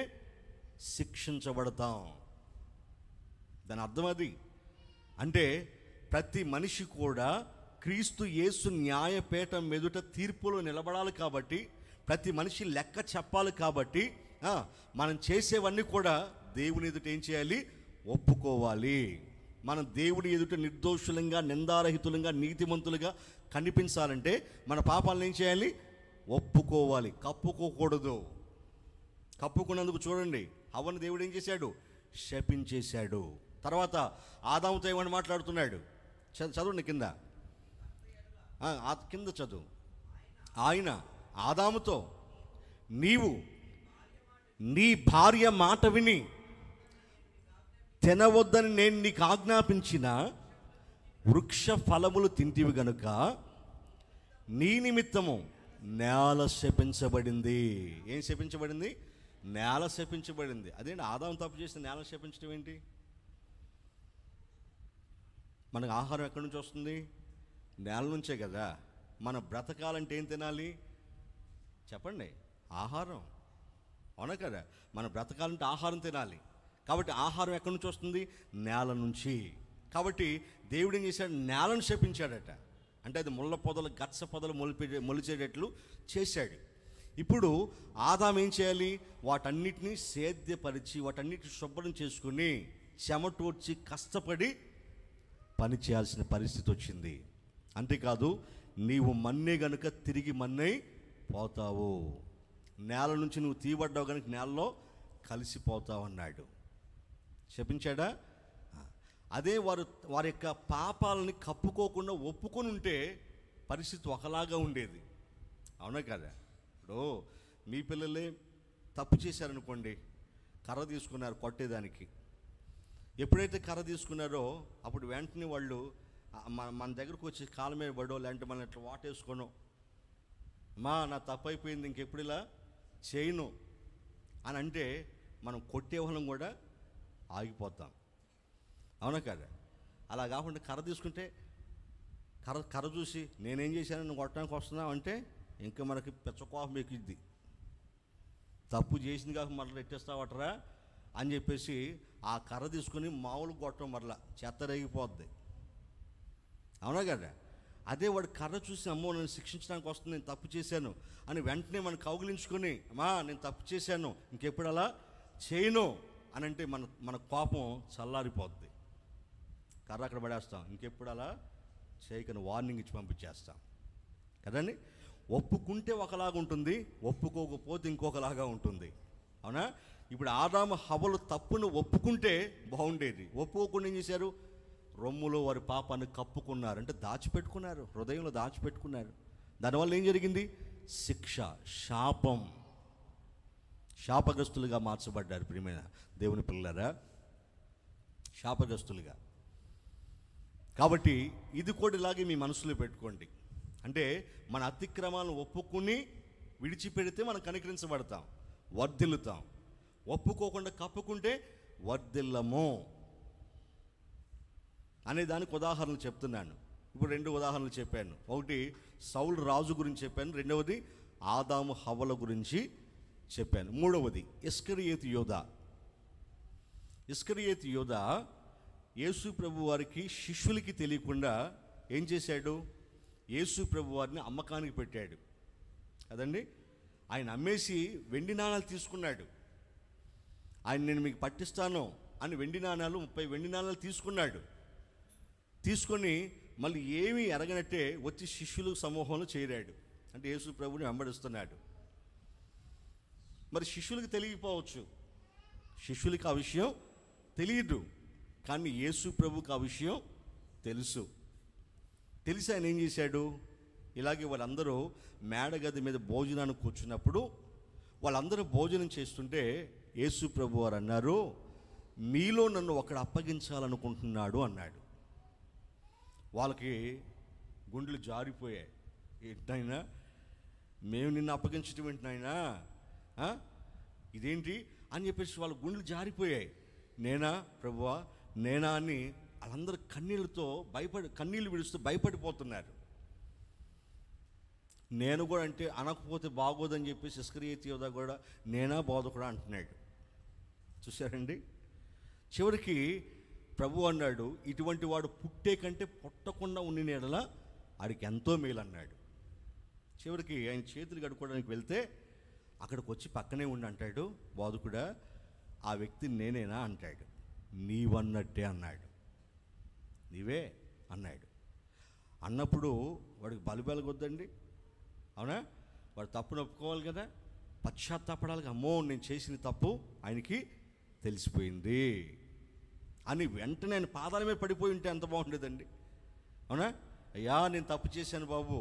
శిక్షించబడతాం. దాని అర్థం అది. అంటే ప్రతి మనిషి కూడా క్రీస్తు యేసు న్యాయపీఠం ఎదుట తీర్పులో నిలబడాలి కాబట్టి, ప్రతి మనిషి లెక్క చెప్పాలి కాబట్టి, మనం చేసేవన్నీ కూడా దేవుని ఎదుట ఏం చేయాలి? ఒప్పుకోవాలి. మనం దేవుని ఎదుట నిర్దోషులంగా, నిందారహితులంగా, నీతిమంతులుగా కనిపించాలంటే మన పాపాలను ఏం చేయాలి? ఒప్పుకోవాలి, కప్పుకోకూడదు. కప్పుకున్నందుకు చూడండి, హవ్వను దేవుడు ఏం చేశాడు? శపించేశాడు. తర్వాత ఆదాముతో ఏమని మాట్లాడుతున్నాడు? చదవండి కింద చదువు. ఆయన ఆదాముతో, నీవు నీ భార్య మాట విని తినవద్దని నేను నీకు ఆజ్ఞాపించిన వృక్ష ఫలములు తింటివి గనుక నీ నిమిత్తము నేల శపించబడింది. ఏం శపించబడింది? నేల శపించబడింది. అదేంటి? ఆదాము తప్పు చేస్తే నేల శపించడం ఏంటి? మనకు ఆహారం ఎక్కడి నుంచి వస్తుంది? నేల నుంచే కదా. మన బ్రతకాలంటే ఏం తినాలి చెప్పండి? ఆహారం. అవునా కదా? మన బ్రతకాలంటే ఆహారం తినాలి. కాబట్టి ఆహారం ఎక్కడి నుంచి వస్తుంది? నేల నుంచి. కాబట్టి దేవుడు ఏం చేశాడు? నేలను శపించాడట. అంటే అది ముళ్ళ పొదలు, గచ్చ పొదలు మొలిచేటట్లు చేశాడు. ఇప్పుడు ఆదాము ఏం చేయాలి? వాటన్నిటినీ సేద్యపరిచి, వాటన్నిటిని శుభ్రం చేసుకుని, చెమటోడ్చి, కష్టపడి పని చేయాల్సిన పరిస్థితి వచ్చింది. అంతేకాదు, నీవు మన్నే గనుక తిరిగి మన్నై పోతావు, నేల నుంచి నువ్వు తీయబడ్డావు కనుక నేలలో కలిసిపోతావు అన్నాడు. శపించాడా? అదే వారి యొక్క పాపాలని కప్పుకోకుండా ఒప్పుకొని ఉంటే పరిస్థితి ఒకలాగా ఉండేది. అవునా కదా? ఇప్పుడు మీ పిల్లలే తప్పు చేశారనుకోండి, కర్ర తీసుకున్నారు కొట్టేదానికి. ఎప్పుడైతే కర్ర తీసుకున్నారో అప్పుడు వెంటనే వాళ్ళు మన దగ్గరకు వచ్చి కాళ్ళ మీద పడో, లేదంటే మనం ఇట్లా వాటేసుకోనో, నా తప్పు అయిపోయింది, ఇంకెప్పుడు ఇలా చేయను అని అంటే మనం కొట్టే వాళ్ళం కూడా ఆగిపోతాం. అవునా కదా? అలా కాకుండా కర్ర తీసుకుంటే కర్ర చూసి నేనేం చేశాను, నువ్వు కొట్టడానికి వస్తున్నావు అంటే ఇంకా మనకి పెచ్చకోపం ఎక్కిద్ది. తప్పు చేసింది కాక మరలా ఎట్టేస్తావటరా అని చెప్పేసి ఆ కర్ర తీసుకుని మామూలు కొట్టడం మరలా చెత్తరేగిపోద్ది. అవునా కదా? అదే వాడు కర్ర చూసి, అమ్మో నేను శిక్షించడానికి వస్తుంది, నేను తప్పు చేశాను అని వెంటనే మనం కౌగిలించుకొని, నేను తప్పు చేశాను, ఇంకెప్పుడు అలా చేయను అని అంటే మన కోపం చల్లారిపోద్ది. కర్ర అక్కడ పడేస్తాం, ఇంకెప్పుడు అలా చేయకని వార్నింగ్ ఇచ్చి పంపించేస్తాం కదండి. ఒప్పుకుంటే ఒకలాగా ఉంటుంది, ఒప్పుకోకపోతే ఇంకొకలాగా ఉంటుంది. అవునా? ఇప్పుడు ఆదాము హవ్వలు తప్పును ఒప్పుకుంటే బాగుండేది. ఒప్పుకోకుండా ఏం చేశారు? రొమ్ములో వారి పాపాన్ని కప్పుకున్నారు, అంటే దాచిపెట్టుకున్నారు, హృదయంలో దాచిపెట్టుకున్నారు. దానివల్ల ఏం జరిగింది? శిక్ష, శాపం, శాపగ్రస్తులుగా మార్చబడ్డారు. ప్రియమైన దేవుని పిల్లలారా, శాపగ్రస్తులుగా. కాబట్టి ఇది కూడా ఇలాగే మీ మనసులో పెట్టుకోండి. అంటే మన అతిక్రమాలను ఒప్పుకుని విడిచిపెడితే మనం కనికరించబడతాం, వర్ధిల్లుతాం. ఒప్పుకోకుండా కప్పుకుంటే వర్ధిల్లము అనే దానికి ఉదాహరణలు చెప్తున్నాను. ఇప్పుడు 2 ఉదాహరణలు చెప్పాను. ఒకటి సౌలు రాజు గురించి చెప్పాను, రెండవది ఆదాము హవ్వల గురించి చెప్పాను. మూడవది ఇస్కరియోతు యోధా. ఇస్కరియోతు యోధా యేసు ప్రభు వారికి శిష్యులకి తెలియకుండా ఏం చేశాడు? యేసు ప్రభు వారిని అమ్మకానికి పెట్టాడు కదండి. ఆయన అమ్మేసి వెండి నాణాలు తీసుకున్నాడు. ఆయన నేను మీకు పట్టిస్తాను అని వెండి నాణాలు 30 వెండి నాణాలు తీసుకున్నాడు. తీసుకొని మళ్ళీ ఏమీ ఎరగనట్టే వచ్చి శిష్యులు సమూహంలో చేరాడు. అంటే యేసు ప్రభుని వెంబడిస్తున్నాడు. మరి శిష్యులకు తెలియకపోవచ్చు, శిష్యులకి ఆ విషయం తెలియదు. కానీ యేసు ప్రభుకి ఆ విషయం తెలుసు. తెలిసి ఆయన ఏం చేశాడు? ఇలాగే వాళ్ళందరూ మేడగది మీద భోజనానికి కూర్చున్నప్పుడు వాళ్ళందరూ భోజనం చేస్తుంటే యేసు ప్రభు వారు అన్నారు, మీలో నన్ను ఒకడు అప్పగించాలనుకుంటున్నాడు అన్నాడు. వాళ్ళకి గుండెలు జారిపోయాయి. ఏంటైనా మేము నిన్ను అప్పగించడం ఏంటైనా, ఇదేంటి అని చెప్పేసి వాళ్ళ గుండెలు జారిపోయాయి. నేనా ప్రభువా, నేనా అని వాళ్ళందరూ కన్నీళ్ళు విడుస్తూ భయపడిపోతున్నారు. నేను కూడా అంటే అనకపోతే బాగోదని చెప్పేసి ఇస్కరియోతు యోధా కూడా నేనా బోధకుడా అంటున్నాడు. చూశారండి? చివరికి ప్రభు అన్నాడు, ఇటువంటి వాడు పుట్టే కంటే పుట్టకుండా ఉండిన యెడల ఆడికి ఎంతో మేలు అన్నాడు. చివరికి ఆయన చేతులు కడుక్కోవడానికి వెళ్తే అక్కడికి వచ్చి పక్కనే ఉండి అంటాడు, బోధకుడా ఆ వ్యక్తి నేనేనా అంటాడు. నీవన్నట్టే అన్నాడు. నీవే అన్నాడు. అన్నప్పుడు వాడికి బలిబెలగొద్దండి, అవునా? వాడు తప్పును ఒప్పుకోవాలి కదా, పశ్చాత్తాపడాలి. అమ్మో నేను చేసిన తప్పు ఆయనకి తెలిసిపోయింది అని వెంటనే ఆయన పాదాల మీద పడిపోయి ఉంటే ఎంత బాగుండేదండి, అవునా? అయ్యా నేను తప్పు చేశాను బాబు,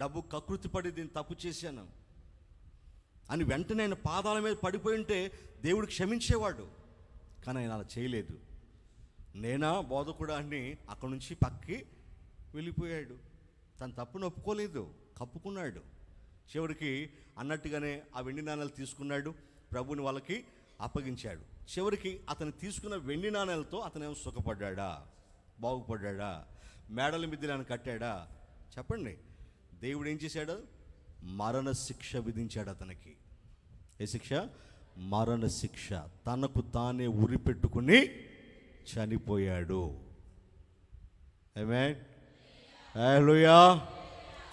డబ్బు కకృతి పడి నేను తప్పు చేశాను అని వెంటనే ఆయన పాదాల మీద పడిపోయి ఉంటే దేవుడు క్షమించేవాడు. కానీ ఆయన అలా చేయలేదు. నేనా బోధకుడా అని అక్కడి నుంచి పక్కకి వెళ్ళిపోయాడు. తన తప్పును ఒప్పుకోలేదు, కప్పుకున్నాడు. చివరికి అన్నట్టుగానే ఆ వెండి నాణాలు తీసుకున్నాడు, ప్రభుని వాళ్ళకి అప్పగించాడు. చివరికి అతను తీసుకున్న వెండి నాణాలతో అతనేమో సుఖపడ్డా, బాగుపడ్డా, మేడల మిద్దెలను కట్టాడా? చెప్పండి. దేవుడు ఏం చేశాడు? మరణ శిక్ష విధించాడు అతనికి. ఏ శిక్ష? మరణ శిక్ష. తనకు తానే ఉరి పెట్టుకుని చనిపోయాడు. ఆమేన్, హల్లెలూయా.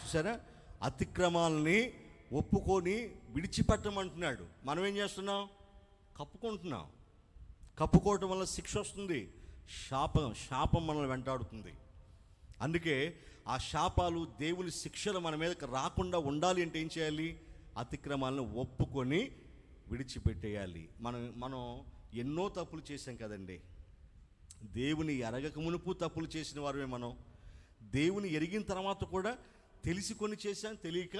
చూసారా? అతిక్రమాలని ఒప్పుకొని విడిచిపెట్టమంటున్నాడు. మనం ఏం చేస్తున్నాం? కప్పుకుంటున్నాం. కప్పుకోవటం వల్ల శిక్ష వస్తుంది, శాపం మనల్ని వెంటాడుతుంది. అందుకే ఆ శాపాలు, దేవుని శిక్షలు మన మీదకి రాకుండా ఉండాలి అంటే ఏం చేయాలి? అతిక్రమాలను ఒప్పుకొని విడిచిపెట్టేయాలి. మనం ఎన్నో తప్పులు చేశాం కదండి. దేవుని ఎరగక మునుపు తప్పులు చేసిన వారమే మనం. దేవుని ఎరిగిన తర్వాత కూడా తెలిసి కొన్ని చేశాం, తెలియక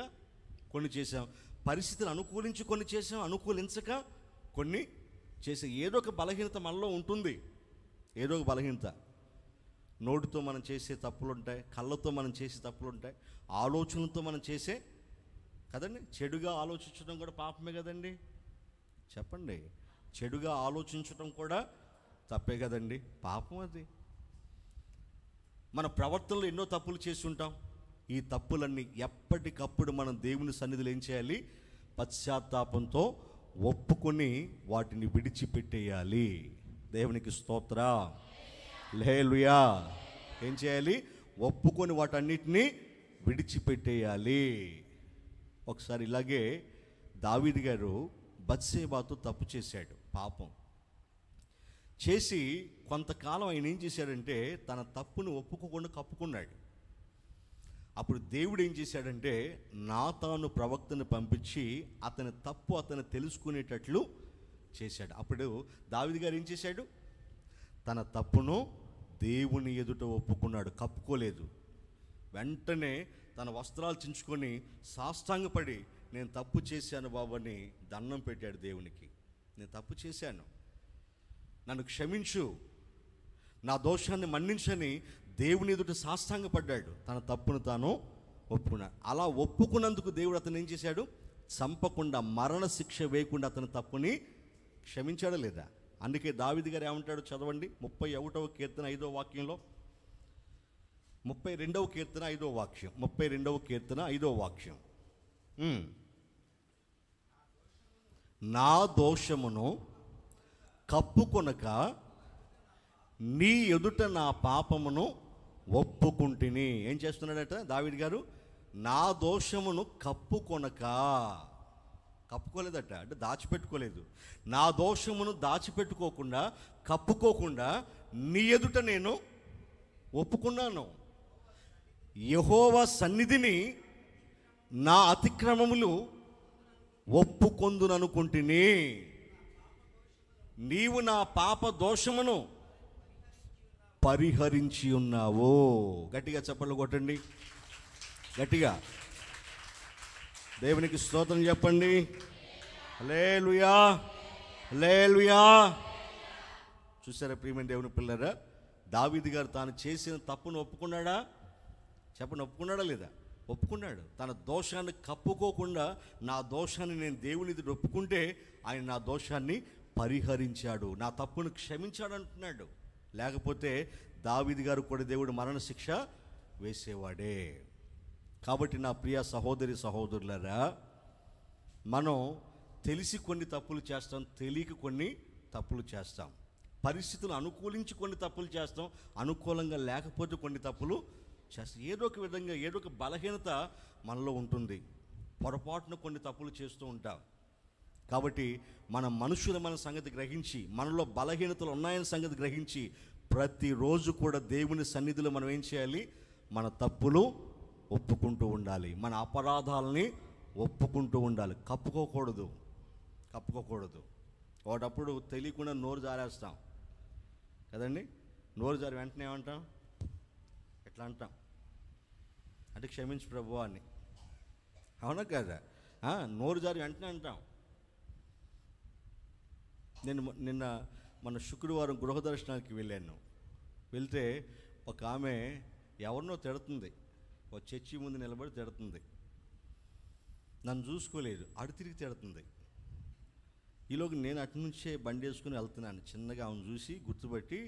కొన్ని చేశాం. పరిస్థితులు అనుకూలించి కొన్ని చేశాం, అనుకూలించక కొన్ని చేసే. ఏదో ఒక బలహీనత మనలో ఉంటుంది, ఏదో ఒక బలహీనత. నోటితో మనం చేసే తప్పులు ఉంటాయి, కళ్ళతో మనం చేసే తప్పులు ఉంటాయి, ఆలోచనలతో మనం చేసే కదండి. చెడుగా ఆలోచించడం కూడా పాపమే కదండి. చెప్పండి, చెడుగా ఆలోచించడం కూడా తప్పే కదండి, పాపం అది. మన ప్రవర్తనలో ఎన్నో తప్పులు చేసి ఉంటాం. ఈ తప్పులన్నీ ఎప్పటికప్పుడు మనం దేవుని సన్నిధిలో ఏం చేయాలి? పశ్చాత్తాపంతో ఒప్పుకొని వాటిని విడిచిపెట్టేయాలి. దేవునికి స్తోత్రం, హల్లెలూయా. ఏం చేయాలి? ఒప్పుకొని వాటన్నిటినీ విడిచిపెట్టేయాలి. ఒకసారి ఇలాగే దావీదు గారు బత్షెబాతో తప్పు చేశాడు, పాపం చేసి కొంతకాలం ఆయన ఏం చేశాడంటే తన తప్పును ఒప్పుకోకుండా కప్పుకున్నాడు. అప్పుడు దేవుడు ఏం చేశాడంటే నాతాను ప్రవక్తను పంపించి అతని తప్పు అతను తెలుసుకునేటట్లు చేశాడు. అప్పుడు దావీదు గారు ఏం చేశాడు? తన తప్పును దేవుని ఎదుట ఒప్పుకున్నాడు, కప్పుకోలేదు. వెంటనే తన వస్త్రాలు చించుకొని సాష్టాంగపడి నేను తప్పు చేశాను బాబు అని దండం పెట్టాడు దేవునికి. నేను తప్పు చేశాను, నన్ను క్షమించు, నా దోషాన్ని మన్నించని దేవుని ఎదుట సాష్టాంగపడ్డాడు. తన తప్పును తాను ఒప్పుకున్నాడు. అలా ఒప్పుకున్నందుకు దేవుడు అతను ఏం చేశాడు? చంపకుండా, మరణ శిక్ష వేయకుండా అతని తప్పుని క్షమించాడా లేదా? అందుకే దావీదు గారు ఏమంటాడు? చదవండి 31వ కీర్తన 5వ వాక్యంలో. 32వ కీర్తన 5వ వాక్యం. 32వ కీర్తన 5వ వాక్యం. నా దోషమును కప్పుకొనక నీ ఎదుట నా పాపమును ఒప్పుకుంటిని. ఏం చేస్తున్నాడట దావీదు గారు? నా దోషమును కప్పుకోలేదట, అంటే దాచిపెట్టుకోలేదు. నా దోషమును దాచిపెట్టుకోకుండా, కప్పుకోకుండా నీ ఎదుట నేను ఒప్పుకున్నాను. యెహోవా సన్నిధిని నా అతిక్రమములు ఒప్పుకొందుననుకుంటుని. నీవు నా పాప దోషమును పరిహరించి ఉన్నావు. గట్టిగా చప్పట్లు కొట్టండి, గట్టిగా దేవునికి స్తోత్రం చెప్పండి. హల్లెలూయా, హల్లెలూయా. చూసారా ప్రియమైన దేవుని పిల్లరా, దావీదు గారు తాను చేసిన తప్పును ఒప్పుకున్నాడా? చెప్పండి, ఒప్పుకున్నాడా లేదా? ఒప్పుకున్నాడు. తన దోషాన్ని కప్పుకోకుండా నా దోషాన్ని నేను దేవుని ఎదుట ఒప్పుకుంటే ఆయన నా దోషాన్ని పరిహరించాడు, నా తప్పును క్షమించాడు అంటున్నాడు. లేకపోతే దావీదు గారు కూడా దేవుడు మరణశిక్ష వేసేవాడే. కాబట్టి నా ప్రియ సహోదరి సహోదరులారా, మనం తెలిసి కొన్ని తప్పులు చేస్తాం, తెలియక కొన్ని తప్పులు చేస్తాం. పరిస్థితులు అనుకూలించి కొన్ని తప్పులు చేస్తాం, అనుకూలంగా లేకపోతే కొన్ని తప్పులు చేస్తాం. ఏదో ఒక విధంగా ఏదో ఒక బలహీనత మనలో ఉంటుంది. పొరపాటున కొన్ని తప్పులు చేస్తూ ఉంటాం. కాబట్టి మన మనుషుల సంగతి గ్రహించి, మనలో బలహీనతలు ఉన్నాయని సంగతి గ్రహించి, ప్రతిరోజు కూడా దేవుని సన్నిధిలో మనం ఏం చేయాలి? మన తప్పులు ఒప్పుకుంటూ ఉండాలి, మన అపరాధాలని ఒప్పుకుంటూ ఉండాలి. కప్పుకోకూడదు. ఒకటప్పుడు తెలియకుండా నోరు జారేస్తాం కదండి. నోరు జారి వెంటనే ఏమంటాం? ఎట్లా అంటాం అంటే క్షమించు ప్రభువా అని. అవునా కదా? నోరు జారి వెంటనే అంటాం. నిన్న మన శుక్రవారం గృహ దర్శనానికి వెళ్ళాను. వెళ్తే ఒక ఆమె ఎవరినో తిడుతుంది, ఒక చర్చి ముందు నిలబడి తిడుతుంది. నన్ను చూసుకోలేదు, అటు తిరిగి తిడుతుంది. ఈలోకి నేను అటు నుంచే బండి వేసుకుని వెళ్తున్నాను. చిన్నగా ఆమెను చూసి గుర్తుపట్టి,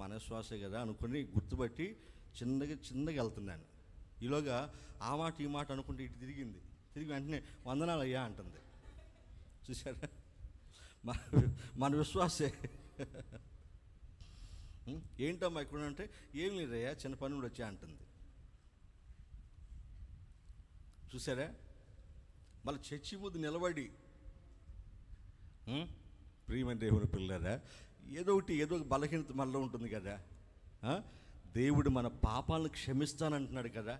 మనశ్వాసే కదా అనుకుని గుర్తుపట్టి చిన్నగా వెళ్తున్నాను. ఈలోగా ఆ మాట ఈ మాట అనుకుంటే ఇటు తిరిగింది. తిరిగి వెంటనే వందనాలు అయ్యా అంటుంది. చూసారా? మన విశ్వాసే. ఏంటమ్మా ఇక్కడ అంటే, ఏం లేదయ్యా, చిన్న పని కూడా వచ్చా అంటుంది. చూసారా? మళ్ళీ చర్చి ముందు నిలబడి, ప్రియమైన దేవుని పిల్లరా, ఏదో ఒక బలహీనత మనలో ఉంటుంది కదా. దేవుడు మన పాపాలను క్షమిస్తానంటున్నాడు కదా.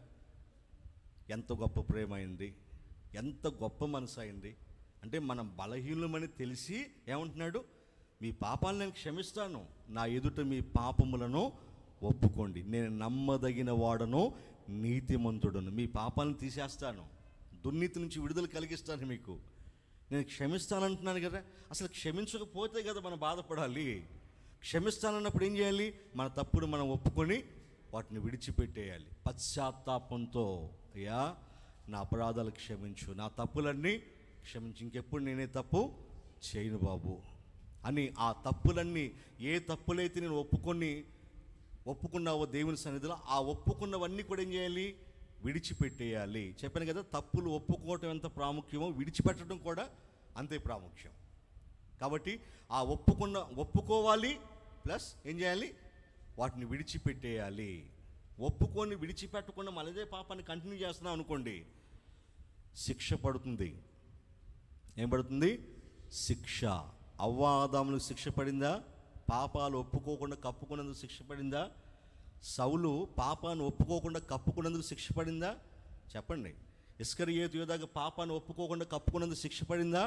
ఎంత గొప్ప ప్రేమ అయింది, ఎంత గొప్ప మనసు అయింది. అంటే మనం బలహీనమని తెలిసి ఏమంటున్నాడు? మీ పాపాలను నేను క్షమిస్తాను, నా ఎదుట మీ పాపములను ఒప్పుకోండి, నేను నమ్మదగిన వాడను, నీతిమంతుడును, మీ పాపాలను తీసేస్తాను, దుర్నీతి నుంచి విడుదల కలిగిస్తాను, మీకు నేను క్షమిస్తానంటున్నాను కదా. అసలు క్షమించకపోతే కదా మనం బాధపడాలి. క్షమిస్తానన్నప్పుడు ఏం చేయాలి? మన తప్పుడు మనం ఒప్పుకొని వాటిని విడిచిపెట్టేయాలి. పశ్చాత్తాపంతో, అయ్యా నా అపరాధాలు క్షమించు, నా తప్పులన్నీ క్షమించు, ఇంకెప్పుడు నేనే తప్పు చేయను బాబు అని ఆ తప్పులన్నీ, ఏ తప్పులైతే నేను ఒప్పుకున్నావో దేవుని సన్నిధిలో, ఆ ఒప్పుకున్నవన్నీ కూడా ఏం చేయాలి? విడిచిపెట్టేయాలి. చెప్పాను కదా, తప్పులు ఒప్పుకోవటం ఎంత ప్రాముఖ్యమో విడిచిపెట్టడం కూడా అంతే ప్రాముఖ్యం. కాబట్టి ఆ ఒప్పుకోవాలి, ప్లస్ ఏం చేయాలి? వాటిని విడిచిపెట్టేయాలి. ఒప్పుకొని విడిచిపెట్టకుండా మళ్ళీ అదే పాపాన్ని కంటిన్యూ చేస్తున్నాం అనుకోండి, శిక్ష పడుతుంది. ఏం పడుతుంది? శిక్ష. అవ్వాదాములకు శిక్ష పడిందా? పాపాలు ఒప్పుకోకుండా కప్పుకున్నందుకు శిక్ష పడిందా? సౌలు పాపాన్ని ఒప్పుకోకుండా కప్పుకున్నందుకు శిక్ష పడిందా? చెప్పండి. ఇస్కరియోతు యోధాగా పాపాన్ని ఒప్పుకోకుండా కప్పుకున్నందుకు శిక్ష పడిందా?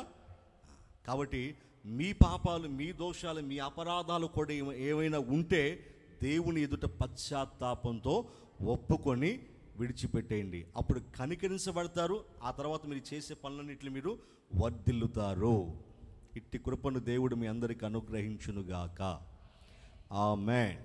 కాబట్టి మీ పాపాలు, మీ దోషాలు, మీ అపరాధాలు కూడా ఏమైనా ఉంటే దేవుని ఎదుట పశ్చాత్తాపంతో ఒప్పుకొని విడిచిపెట్టేయండి. అప్పుడు కనికరించబడతారు. ఆ తర్వాత మీరు చేసే పనులన్నింటినీ మీరు వర్ధిల్లుతారు. ఇట్టి కృపను దేవుడు మీ అందరికీ అనుగ్రహించునుగాక. ఆమేన్.